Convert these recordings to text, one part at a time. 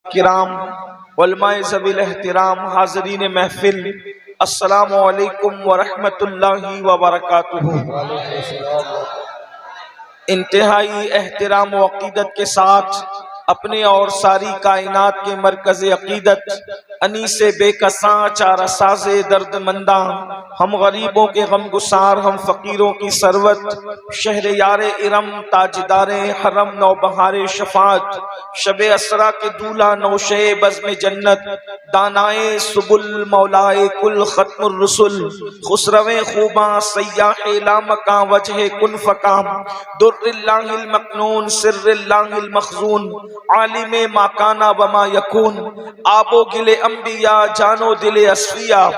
کرام علماء ذوی الاحترام حاضرین محفل، السلام علیکم ورحمۃ اللہ وبرکاتہ۔ انتہائی احترام و عقیدت کے ساتھ اپنے اور ساری کائنات کے مرکز عقیدت انیس بے کساں چارہ ساز درد منداں، ہم غریبوں کے غم گسار، ہم فقیروں کی ثروت، شہر یار ارم تاجدار حرم نوبہار شفاعت، شب اسرا کے دولہ نوشے بزم جنت، دانائے سبل مولائے کل ختم الرسل، خسرو خوباں سیاح لامکاں وجہ کن فکام، در اللہ المکنون سر اللہ المخزون، عالم ما کانا وما یکون، آب و گل انبیاء جانو دل اصفیاء،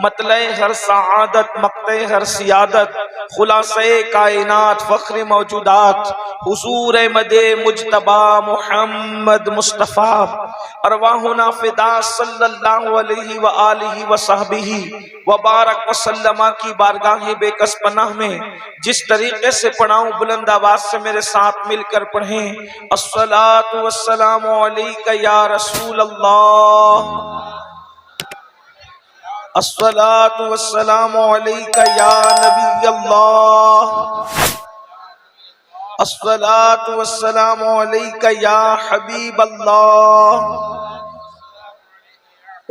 مطلع ہر سعادت مقطع ہر سیادت، خلاصہ کائنات فخر موجودات، حضور احمد مجتبی محمد مصطفیٰ، ارواحنا فدا صلی اللہ علیہ وآلہ وصحبہ وبارک وسلم کی بارگاہ بے کس پناہ میں جس طریقے سے پڑھاؤں بلند آواز سے میرے ساتھ مل کر پڑھیں۔ الصلاۃ والسلام علیک یا رسول اللہ، الصلاۃ والسلام علیک یا نبی اللہ، الصلاۃ والسلام علیک یا حبیب اللہ،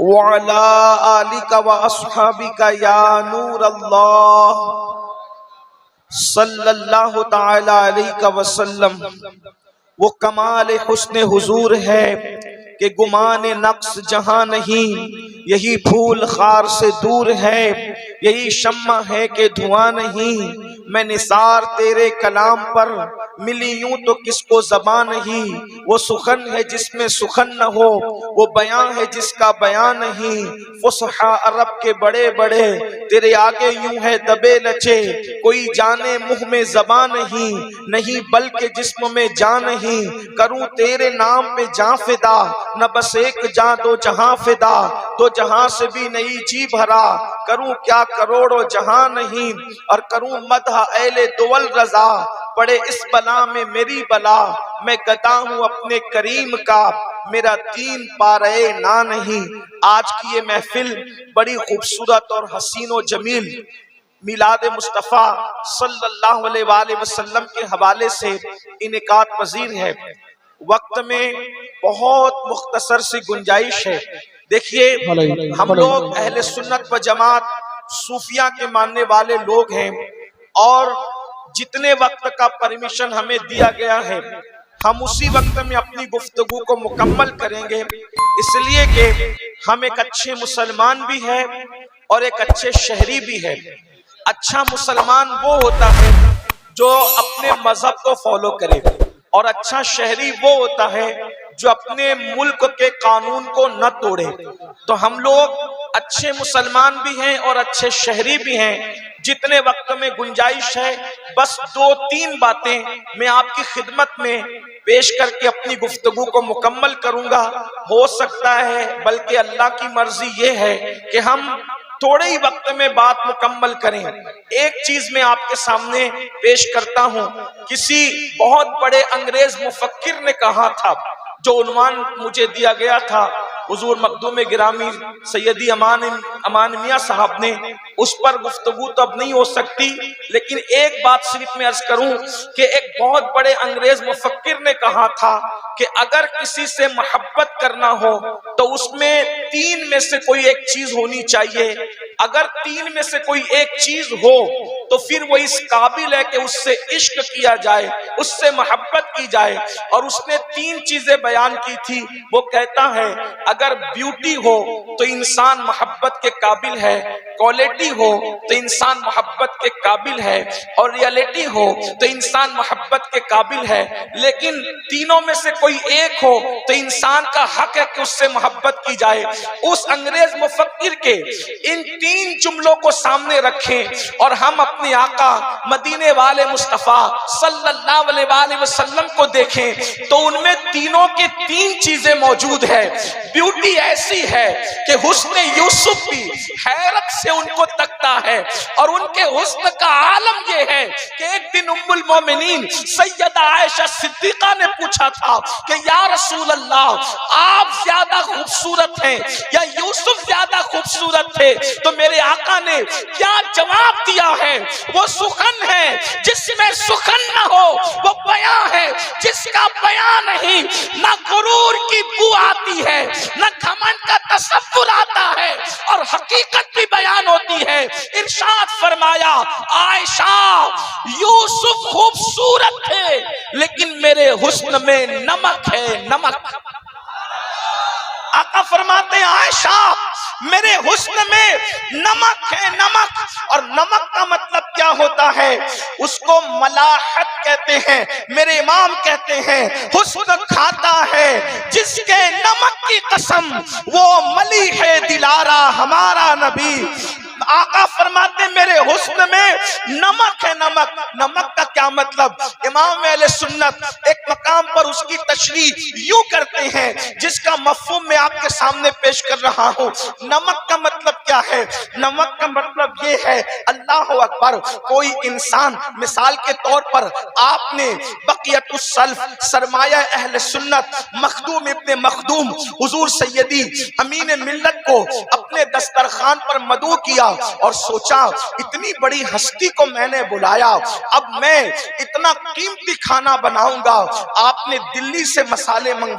وعلی آلک واصحابک یا نور اللہ، صلی اللہ تعالی علیہ وسلم۔ وہ کمال حسن حضور ہے کہ گمان نقص جہاں نہیں، یہی پھول خار سے دور ہے، یہی شمع ہے کہ دھواں نہیں، میں نثار تیرے کلام پر ملی یوں تو کس کو زبان نہیں، وہ سخن ہے جس میں سخن نہ ہو، وہ بیان ہے جس کا بیان نہیں، فصحا عرب کے بڑے بڑے تیرے آگے یوں ہے دبے لچے، کوئی جانے منہ میں زبان نہیں بلکہ جسم میں جان نہیں، کروں تیرے نام پہ جاں فدا، نہ بس ایک جاں دو جہاں فدا، دو جہاں سے بھی نہیں جی بھرا، کروں کیا کروڑوں جہاں نہیں، اور کروں مدح اہل دول رضا، پڑے اس بلا میں میری بلا، میں گدا ہوں اپنے کریم کا، میرا دین پارے نہ نہیں۔ آج کی یہ محفل بڑی خوبصورت اور حسین و جمیل میلاد مصطفیٰ صلی اللہ علیہ وآلہ وسلم کے حوالے سے انعقاد پذیر ہے۔ وقت میں بہت مختصر سی گنجائش ہے۔ دیکھیے، ہم لوگ اہل سنت و جماعت صوفیہ کے ماننے والے لوگ ہیں، اور جتنے وقت کا پرمیشن ہمیں دیا گیا ہے ہم اسی وقت میں اپنی گفتگو کو مکمل کریں گے، اس لیے کہ ہم ایک اچھے مسلمان بھی ہیں اور ایک اچھے شہری بھی ہیں۔ اچھا مسلمان وہ ہوتا ہے جو اپنے مذہب کو فالو کرے، اور اچھا شہری وہ ہوتا ہے جو اپنے ملک کے قانون کو نہ توڑے۔ تو ہم لوگ اچھے مسلمان بھی ہیں اور اچھے شہری بھی ہیں۔ جتنے وقت میں گنجائش ہے بس دو تین باتیں میں آپ کی خدمت میں پیش کر کے اپنی گفتگو کو مکمل کروں گا۔ ہو سکتا ہے بلکہ اللہ کی مرضی یہ ہے کہ ہم تھوڑے ہی وقت میں بات مکمل کریں۔ ایک چیز میں آپ کے سامنے پیش کرتا ہوں، کسی بہت بڑے انگریز مفکر نے کہا تھا، جو عنوان مجھے دیا گیا تھا حضور مخدوم گرامی سیدی امان میاں صاحب نے، اس پر گفتگو تو اب نہیں ہو سکتی، لیکن ایک بات صرف میں عرض کروں کہ ایک بہت بڑے انگریز مفکر نے کہا تھا کہ اگر کسی سے محبت کرنا ہو تو اس میں تین میں سے کوئی ایک چیز ہونی چاہیے، اگر تین میں سے کوئی ایک چیز ہو تو پھر وہ اس قابل ہے کہ اس سے عشق کیا جائے، اس سے محبت کی جائے۔ اور اس نے تین چیزیں بیان کی تھی۔ وہ کہتا ہے اگر بیوٹی ہو تو انسان محبت کے قابل ہے، کوالٹی ہو تو انسان محبت کے قابل ہے، اور ریالٹی ہو تو انسان محبت کے قابل ہے، لیکن تینوں میں سے کوئی ایک ہو تو انسان کا حق ہے کہ اس سے محبت کی جائے۔ اس انگریز مفکر کے ان تین جملوں کو سامنے رکھیں اور ہم اپنے اپنے آقا مدینے والے مصطفیٰ صلی اللہ علیہ وآلہ وسلم کو دیکھیں تو ان میں تینوں کے تین چیزیں موجود ہے. بیوٹی ایسی ہے کہ حسن یوسف بھی حیرت سے ان کو تکتا ہے، اور ان کے حسن کا عالم یہ ہے کہ ایک دن ام المومنین سیدہ عائشہ صدیقہ نے پوچھا تھا کہ یا رسول اللہ آپ زیادہ خوبصورت ہیں یا یوسف زیادہ خوبصورت تھے؟ تو میرے آقا نے کیا جواب دیا ہے، وہ سخن ہے جس میں سخن نہ ہو، وہ بیاں ہے جس کا بیاں نہیں، نہ غرور کی بو آتی ہے نہ گھمنڈ کا تصور آتا ہے، اور حقیقت بھی بیان ہوتی ہے. ارشاد فرمایا عائشہ یوسف خوبصورت تھے لیکن میرے حسن میں نمک ہے، نمک. آقا فرماتے ہیں عائشہ میرے حسن میں نمک ہے، نمک. اور نمک کا مطلب کیا ہوتا ہے؟ اس کو ملاحت کہتے ہیں. میرے امام کہتے ہیں حسن کھاتا ہے جس کے نمک کی قسم، وہ ملیح دلارا ہمارا نبی. آقا فرماتے میرے حسن میں نمک ہے، نمک. نمک کا کیا مطلب؟ امام اہل سنت ایک مقام پر اس کی تشریح یوں کرتے ہیں جس کا مفہوم میں آپ کے سامنے پیش کر رہا ہوں. نمک کا مطلب کیا ہے؟ نمک کا مطلب یہ ہے، اللہ اکبر، کوئی انسان مثال کے طور پر آپ نے بقیت السلف سرمایہ اہل سنت مخدوم ابن مخدوم حضور سیدی امین ملت کو اپنے دسترخوان پر مدعو کیا اور سوچا اتنی بڑی ہستی کو میں نے بلایا، اب میں اتنا قیمتی کھانا بناؤں گا. آپ نے دلی سے مسالے منگوا